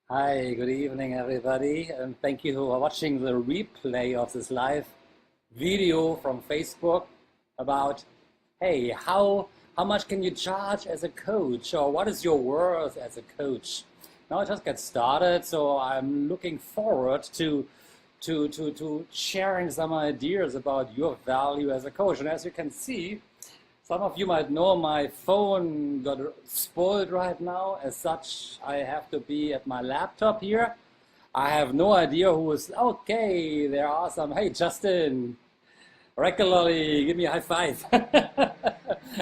Hi, good evening, everybody, and thank you for watching the replay of this live video from Facebook about, hey, how much can you charge as a coach, or what is your worth as a coach? Now I just get started, so I'm looking forward to sharing some ideas about your value as a coach. And as you can see, some of you might know my phone got spoiled right now. As such, I have to be at my laptop here. I have no idea who is. Okay, there are some. Hey, Justin, regularly give me a high five.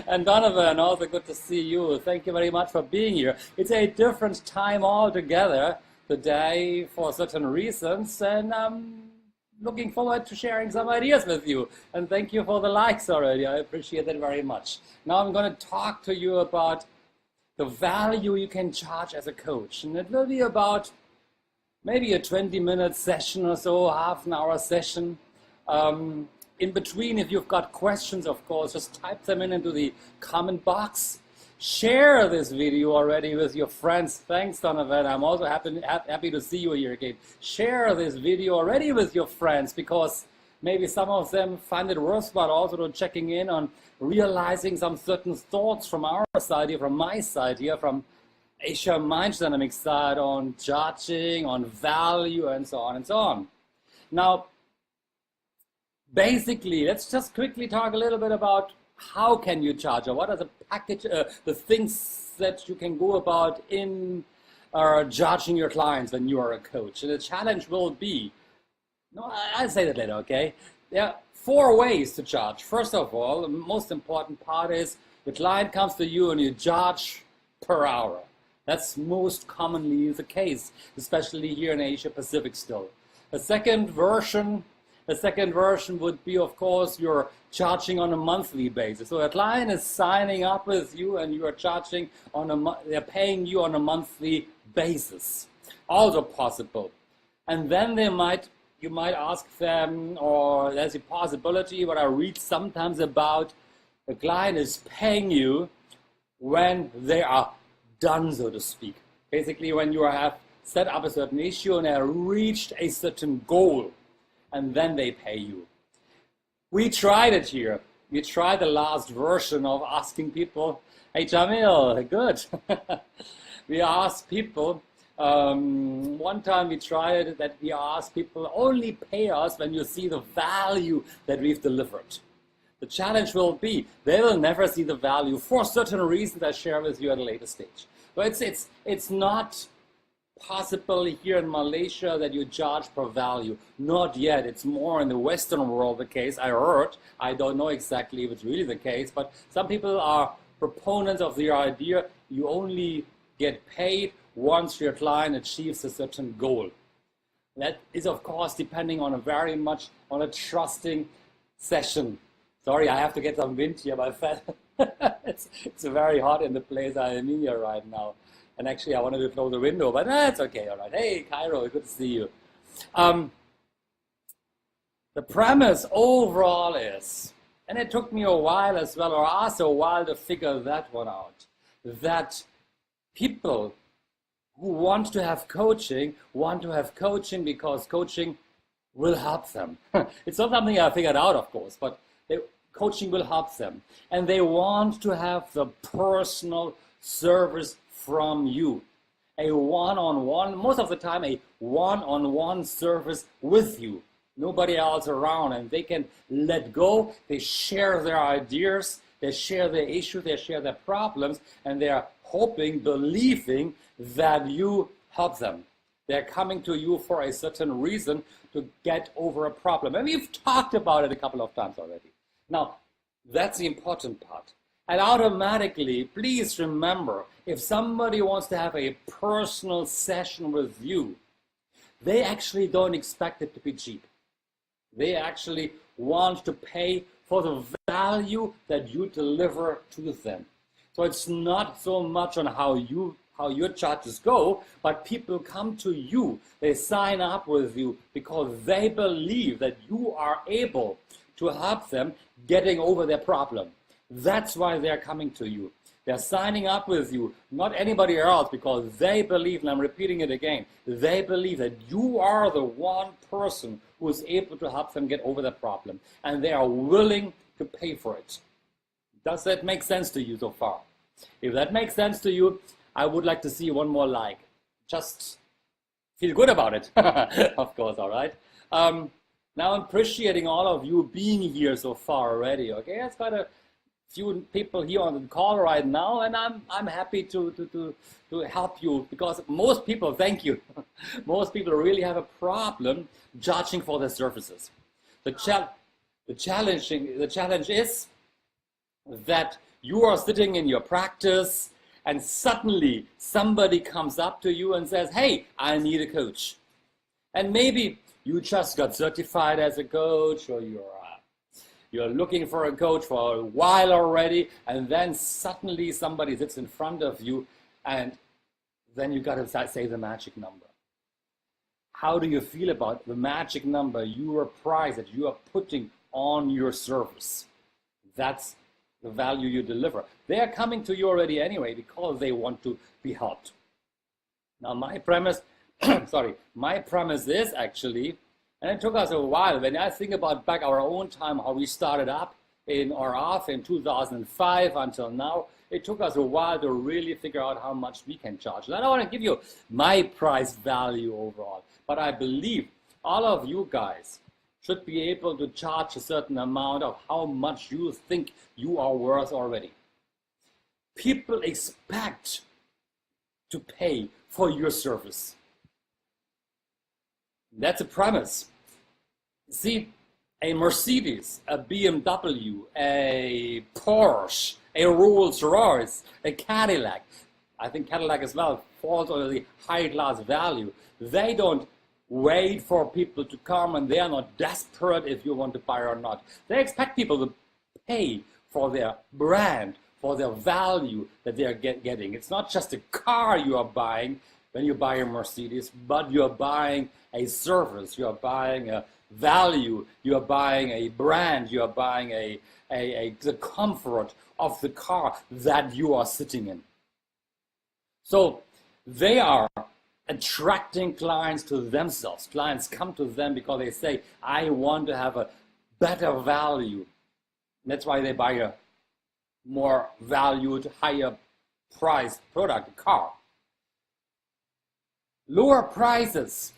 And Donovan, also good to see you. Thank you very much for being here. It's a different time altogether today for certain reasons, and looking forward to sharing some ideas with you. And thank you for the likes already. I appreciate that very much. Now I'm going to talk to you about the value you can charge as a coach. And it will be about maybe a 20-minute session or so, half an hour session. In between, if you've got questions, of course, just type them into the comment box. Share this video already with your friends. Thanks, Donovan. I'm also happy to see you here again. Share this video already with your friends, because maybe some of them find it worthwhile also to checking in on realizing some certain thoughts from our side here, from my side here, from Asia Mind Dynamics side, on judging, on value, and so on and so on. Now, basically, let's just quickly talk a little bit about how can you charge, or what are the the things that you can go about in judging your clients when you are a coach. And the challenge will be, no, I'll say that later, okay? There are 4 ways to charge. First of all, the most important part is the client comes to you and you charge per hour. That's most commonly the case, especially here in Asia Pacific still. The second version would be, of course, you're charging on a monthly basis. So a client is signing up with you and you are charging they're paying you on a monthly basis. Also possible. And then you might ask them, or there's a possibility, what I read sometimes about, the client is paying you when they are done, so to speak. Basically, when you have set up a certain issue and have reached a certain goal, and then they pay you. We tried it here. We tried the last version of asking people, hey Jamil, good. We asked people, one time we tried it, that we asked people, only pay us when you see the value that we've delivered. The challenge will be, they will never see the value for certain reasons I share with you at a later stage. But it's not possible here in Malaysia that you charge per value. Not yet. It's more in the Western world the case. I heard. I don't know exactly if it's really the case, but some people are proponents of the idea you only get paid once your client achieves a certain goal. That is, of course, depending on a trusting session. Sorry, I have to get some wind here, my friend. It's very hot in the place I am in here right now. And actually, I wanted to close the window, but that's okay, all right. Hey, Cairo, good to see you. The premise overall is, and it took me a while as well, or us a while to figure that one out, that people who want to have coaching because coaching will help them. It's not something I figured out, of course, but coaching will help them. And they want to have the personal service from you, a one-on-one, most of the time a one-on-one service with you, nobody else around, and they can let go, they share their ideas, they share their issues, they share their problems, and they are hoping, believing that you help them. They're coming to you for a certain reason to get over a problem. And we've talked about it a couple of times already. Now, that's the important part. And automatically, please remember, if somebody wants to have a personal session with you, they actually don't expect it to be cheap. They actually want to pay for the value that you deliver to them. So it's not so much on how your charges go, but people come to you, they sign up with you because they believe that you are able to help them getting over their problem. That's why they're coming to you. They're signing up with you, not anybody else, because they believe, and I'm repeating it again, they believe that you are the one person who is able to help them get over that problem, and they are willing to pay for it. Does that make sense to you so far? If that makes sense to you, I would like to see one more like. Just feel good about it, of course, all right? Now I'm appreciating all of you being here so far already, okay? It's got a few people here on the call right now, and I'm happy to help you, because most people, thank you, most people really have a problem judging for their services. The challenge is that you are sitting in your practice and suddenly somebody comes up to you and says, hey, I need a coach. And maybe you just got certified as a coach, or you're looking for a coach for a while already, and then suddenly somebody sits in front of you, and then you got to say the magic number. How do you feel about the magic number, your price that you are putting on your service? That's the value you deliver. They are coming to you already anyway because they want to be helped. Now my premise, my premise is actually, and it took us a while, when I think about back our own time, how we started up in RF in 2005 until now, it took us a while to really figure out how much we can charge. And I don't want to give you my price value overall, but I believe all of you guys should be able to charge a certain amount of how much you think you are worth already. People expect to pay for your service. That's a premise. See, a Mercedes, a BMW, a Porsche, a Rolls-Royce, a Cadillac, I think Cadillac as well falls under the high-class value. They don't wait for people to come, and they are not desperate if you want to buy or not. They expect people to pay for their brand, for their value that they are getting. It's not just a car you are buying when you buy a Mercedes, but you're buying a service, you're buying a value, you're buying a brand, you're buying the comfort of the car that you are sitting in. So they are attracting clients to themselves. Clients come to them because they say, I want to have a better value. That's why they buy a more valued, higher priced product, a car. Lower prices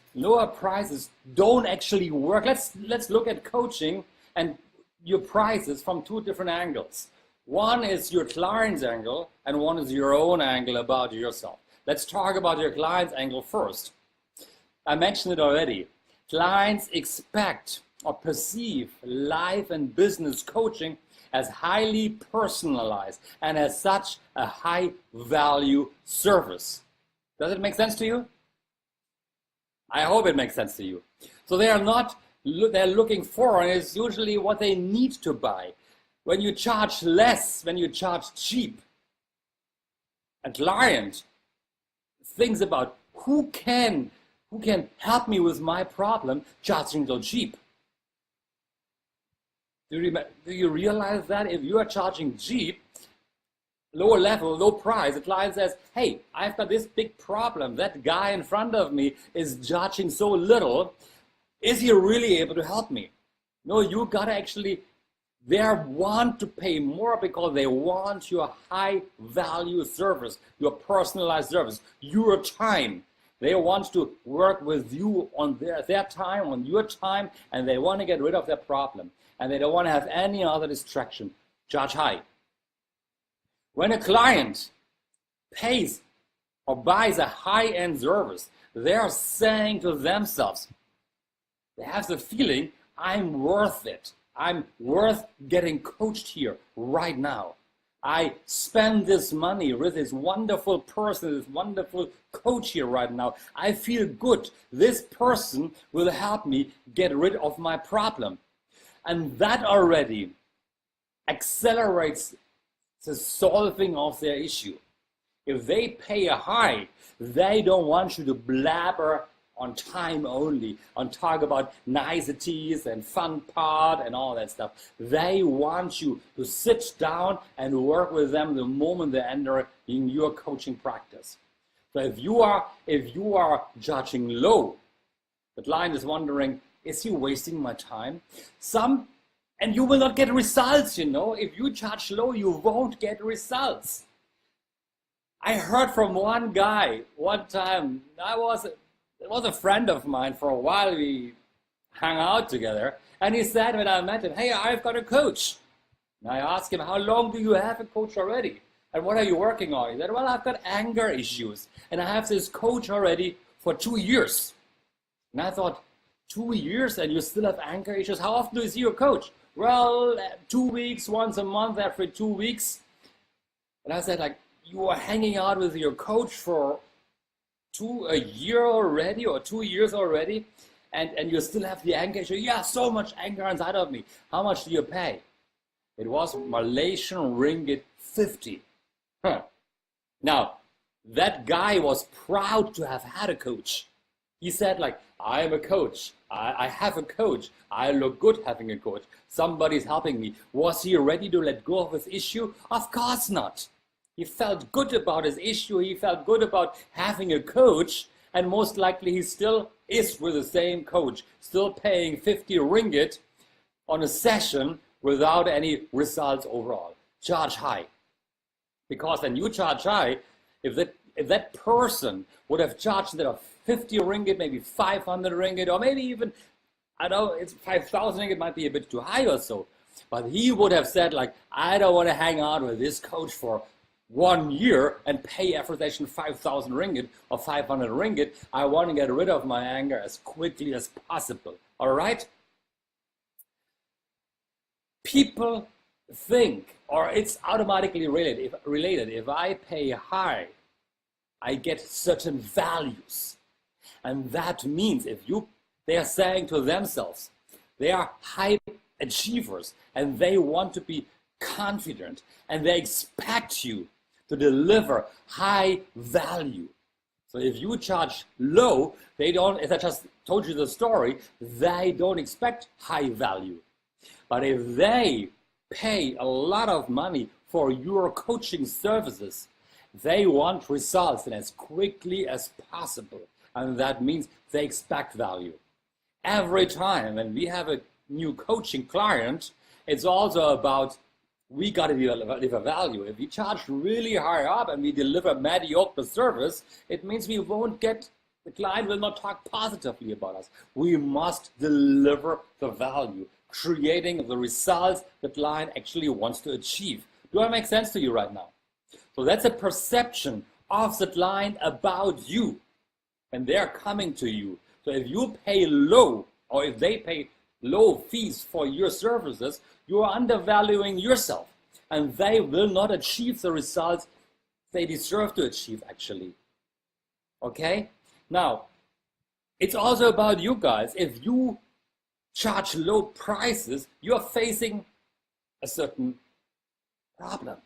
don't actually work. Let's look at coaching and your prices from two different angles. One is your client's angle, and one is your own angle about yourself. Let's talk about your client's angle first. I mentioned it already. Clients expect or perceive life and business coaching as highly personalized and as such a high value service. Does it make sense to you? I hope it makes sense to you. So they're looking for, and it's usually what they need to buy. When you charge less, when you charge cheap, a client thinks about who can help me with my problem, charging so cheap. Do you realize that if you are charging cheap, lower level, low price, the client says, hey, I've got this big problem. That guy in front of me is charging so little. Is he really able to help me? No, you gotta actually, they want to pay more because they want your high value service, your personalized service, your time. They want to work with you on their time, on your time, and they want to get rid of their problem. And they don't want to have any other distraction. Charge high. When a client pays or buys a high-end service, they are saying to themselves, they have the feeling, I'm worth it. I'm worth getting coached here right now. I spend this money with this wonderful person, this wonderful coach here right now. I feel good. This person will help me get rid of my problem. And that already accelerates the solving of their issue. If they pay a high, they don't want you to blabber on time only, on talk about niceties and fun part and all that stuff. They want you to sit down and work with them the moment they enter in your coaching practice. So if you are judging low, the client is wondering, is he wasting my time? And you will not get results, you know. If you charge low, you won't get results. I heard from one guy one time, it was a friend of mine. For a while we hung out together, and he said when I met him, hey, I've got a coach. And I asked him, how long do you have a coach already? And what are you working on? He said, well, I've got anger issues, and I have this coach already for 2 years. And I thought, 2 years and you still have anger issues? How often do you see your coach? Well, 2 weeks, once a month, every 2 weeks. And I said, like, you are hanging out with your coach for a year already, or 2 years already, and you still have the anger issue? Yeah, so much anger inside of me. How much do you pay? It was Malaysian ringgit 50. Now, that guy was proud to have had a coach. He said, like, I am a coach. I have a coach. I look good having a coach. Somebody's helping me. Was he ready to let go of his issue? Of course not. He felt good about his issue. He felt good about having a coach. And most likely he still is with the same coach, still paying 50 ringgit on a session without any results overall. Charge high. Because when you charge high, if that person would have charged instead of 50 ringgit, maybe 500 ringgit, or maybe even, I don't know, it's 5,000 ringgit might be a bit too high or so. But he would have said, like, I don't want to hang out with this coach for 1 year and pay every session 5,000 ringgit or 500 ringgit. I want to get rid of my anger as quickly as possible. All right? People think, or it's automatically related. If I pay high, I get certain values. And that means they are saying to themselves, they are high achievers and they want to be confident and they expect you to deliver high value. So if you charge low, they don't, as I just told you the story, they don't expect high value. But if they pay a lot of money for your coaching services, they want results and as quickly as possible. And that means they expect value. Every time when we have a new coaching client, it's also about we got to deliver value. If we charge really high up and we deliver mediocre service, it means we won't get, the client will not talk positively about us. We must deliver the value, creating the results the client actually wants to achieve. Do I make sense to you right now? So that's a perception of the client about you when they're coming to you. So if you pay low, or if they pay low fees for your services, you are undervaluing yourself, and they will not achieve the results they deserve to achieve, actually. Okay? Now, it's also about you guys. If you charge low prices, you are facing a certain problem.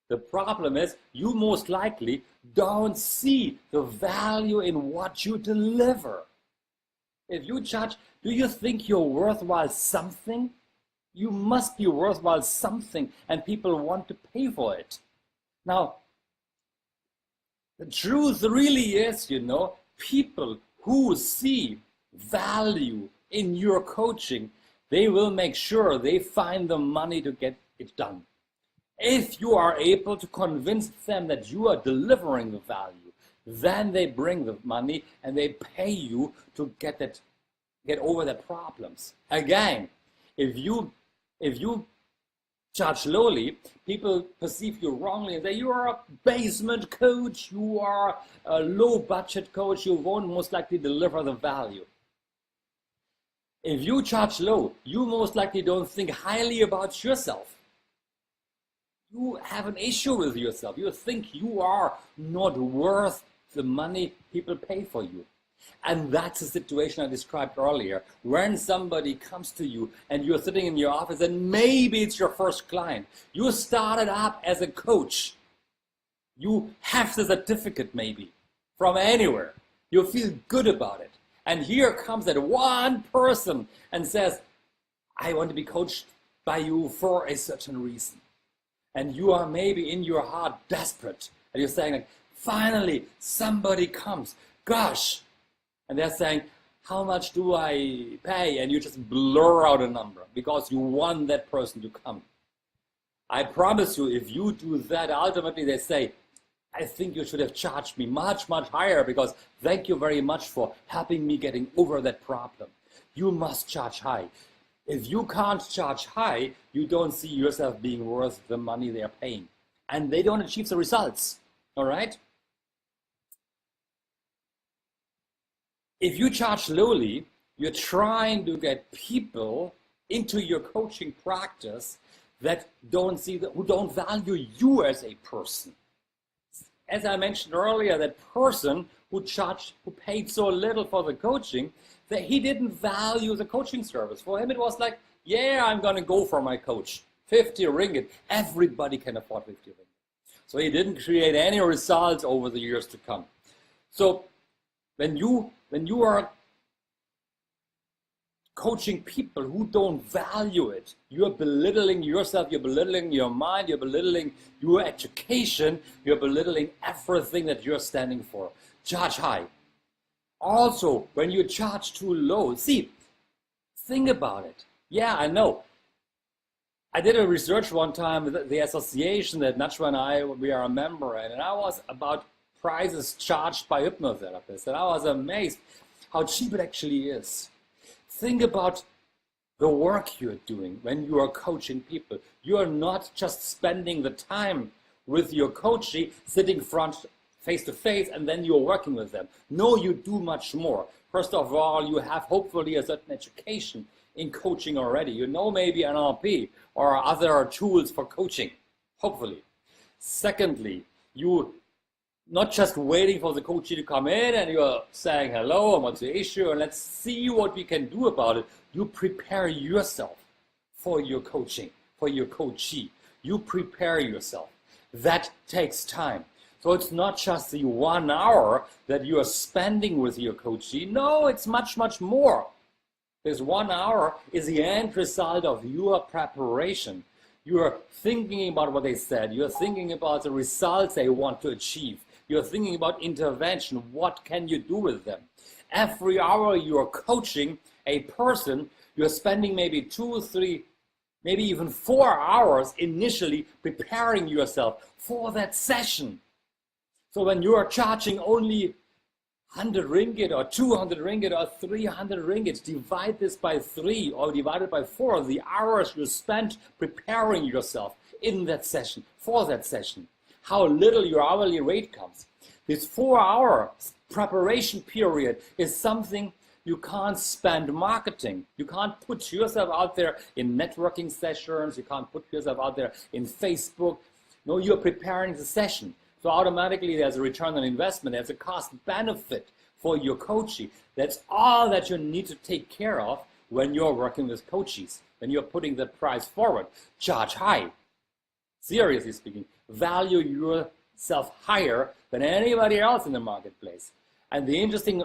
The problem is you most likely don't see the value in what you deliver. If you charge, do you think you're worthwhile something? You must be worthwhile something, and people want to pay for it. Now, the truth really is, people who see value in your coaching, they will make sure they find the money to get it done. If you are able to convince them that you are delivering the value, then they bring the money and they pay you to get over their problems. Again, if you charge lowly, people perceive you wrongly and say you are a basement coach, you are a low budget coach, you won't most likely deliver the value. If you charge low, you most likely don't think highly about yourself. You have an issue with yourself. You think you are not worth the money people pay for you. And that's the situation I described earlier. When somebody comes to you and you're sitting in your office and maybe it's your first client. You started up as a coach. You have the certificate maybe from anywhere. You feel good about it. And here comes that one person and says, I want to be coached by you for a certain reason. And you are maybe in your heart desperate. And you're saying, like, finally, somebody comes. Gosh. And they're saying, how much do I pay? And you just blur out a number because you want that person to come. I promise you, if you do that, ultimately they say, I think you should have charged me much, much higher because thank you very much for helping me getting over that problem. You must charge high. If you can't charge high, you don't see yourself being worth the money they're paying. And they don't achieve the results. All right? If you charge lowly, you're trying to get people into your coaching practice that who don't value you as a person. As I mentioned earlier, that person who paid so little for the coaching, that he didn't value the coaching service. For him, it was like, yeah, I'm going to go for my coach. 50 ringgit. Everybody can afford 50 ringgit. So he didn't create any results over the years to come. So when you are coaching people who don't value it, you're belittling yourself, you're belittling your mind, you're belittling your education, you're belittling everything that you're standing for. Charge high. Also, when you charge too low, think about it. Yeah, I know. I did a research one time with the association that Nachwa and we are a member in, and I was about prices charged by hypnotherapists, and I was amazed how cheap it actually is. Think about the work you're doing when you are coaching people. You are not just spending the time with your coachee, sitting face to face, and then you're working with them. No, you do much more. First of all, you have hopefully a certain education in coaching already. You know maybe NLP or other tools for coaching, hopefully. Secondly, you not just waiting for the coachee to come in and you're saying hello and what's the issue and let's see what we can do about it. You prepare yourself for your coaching, for your coachee. You prepare yourself. That takes time. So it's not just the 1 hour that you are spending with your coachee. No, it's much, much more. This 1 hour is the end result of your preparation. You are thinking about what they said. You're thinking about the results they want to achieve. You're thinking about intervention. What can you do with them? Every hour you're coaching a person, you're spending maybe 2, 3, maybe even 4 hours initially preparing yourself for that session. So when you are charging only 100 ringgit or 200 ringgit or 300 ringgit, divide this by 3 or divide it by 4, the hours you spent preparing yourself in that session, for that session. How little your hourly rate comes. This 4-hour preparation period is something you can't spend marketing. You can't put yourself out there in networking sessions. You can't put yourself out there in Facebook. No, you're preparing the session. So automatically there's a return on investment. There's a cost benefit for your coachee. That's all that you need to take care of when you're working with coachees, when you're putting the price forward. Charge high. Seriously speaking, value yourself higher than anybody else in the marketplace. And the interesting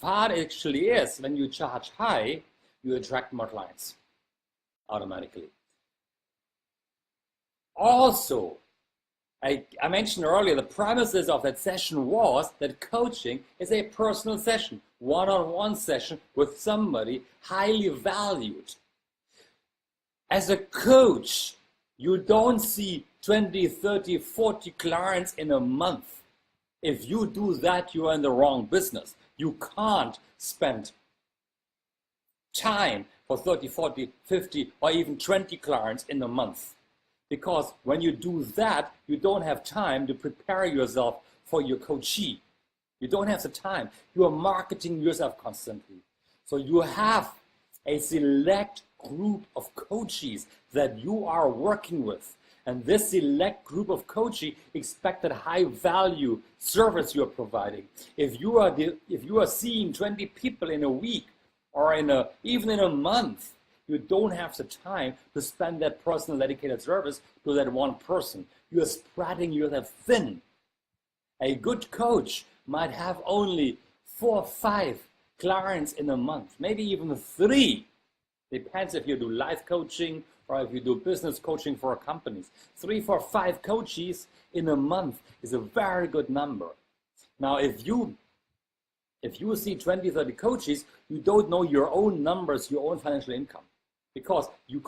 part actually is when you charge high, you attract more clients automatically. Also, I mentioned earlier, the premises of that session was that coaching is a personal session, one-on-one session with somebody highly valued. As a coach, you don't see 20, 30, 40 clients in a month. If you do that, you are in the wrong business. You can't spend time for 30, 40, 50, or even 20 clients in a month. Because when you do that, you don't have time to prepare yourself for your coachee. You don't have the time. You are marketing yourself constantly. So you have a select group of coachees that you are working with. And this select group of coachee expect that high value service you're providing. If you are seeing 20 people in a week or even in a month, you don't have the time to spend that personal dedicated service to that one person. You are spreading yourself thin. A good coach might have only 4 or 5 clients in a month, maybe even 3. Depends if you do life coaching or if you do business coaching for companies. 3, 4, 5 coaches in a month is a very good number. Now, if you see 20, 30 coaches, you don't know your own numbers, your own financial income, because you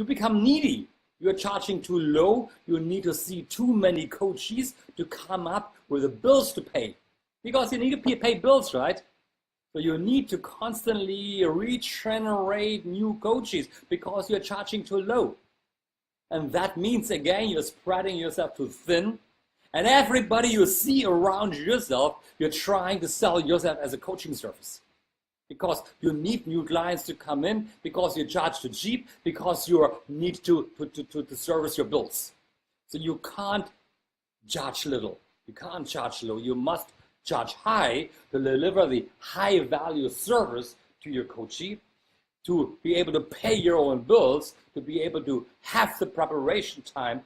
become needy. You're charging too low. You need to see too many coaches to come up with the bills to pay, because you need to pay bills, right? So you need to constantly regenerate new coaches because you're charging too low. And that means, again, you're spreading yourself too thin. And everybody you see around yourself, you're trying to sell yourself as a coaching service. Because you need new clients to come in, because you charge too cheap, because you need to service your bills. So you can't charge little. You can't charge low. You must charge high to deliver the high value service to your coachee, to be able to pay your own bills, to be able to have the preparation time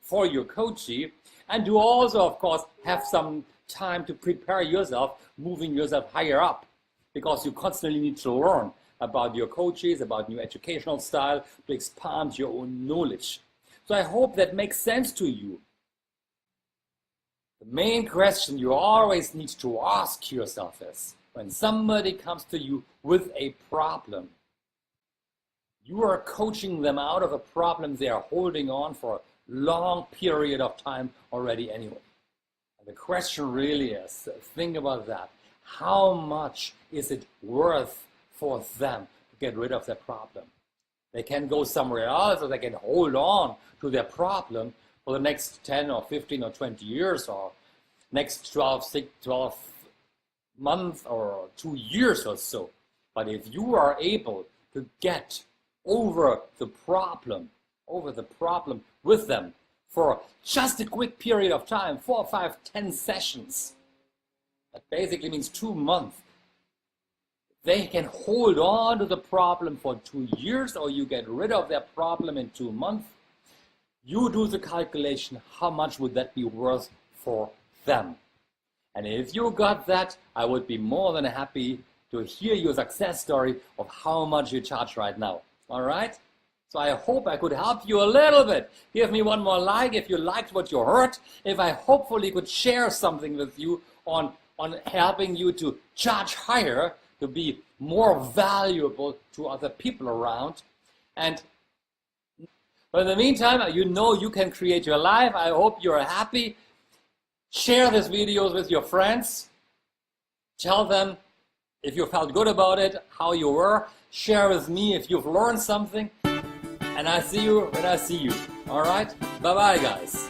for your coachee, and to also, of course, have some time to prepare yourself, moving yourself higher up, because you constantly need to learn about your coaches, about new educational style, to expand your own knowledge. So I hope that makes sense to you. The main question you always need to ask yourself is, when somebody comes to you with a problem, you are coaching them out of a problem they are holding on for a long period of time already anyway. And the question really is, think about that. How much is it worth for them to get rid of their problem? They can go somewhere else, or they can hold on to their problem for the next 10 or 15 or 20 years, or next 12 months or 2 years or so. But if you are able to get over the problem with them for just a quick period of time, 4, 5, 10 sessions, that basically means 2 months. They can hold on to the problem for 2 years, or you get rid of their problem in 2 months. You do the calculation, how much would that be worth for them? And if you got that, I would be more than happy to hear your success story of how much you charge right now. All right? So I hope I could help you a little bit. Give me one more like if you liked what you heard. If I hopefully could share something with you on helping you to charge higher, to be more valuable to other people around. But in the meantime, you know you can create your life. I hope you're happy. Share these videos with your friends. Tell them if you felt good about it, how you were. Share with me if you've learned something. And I see you when I see you. All right? Bye-bye, guys.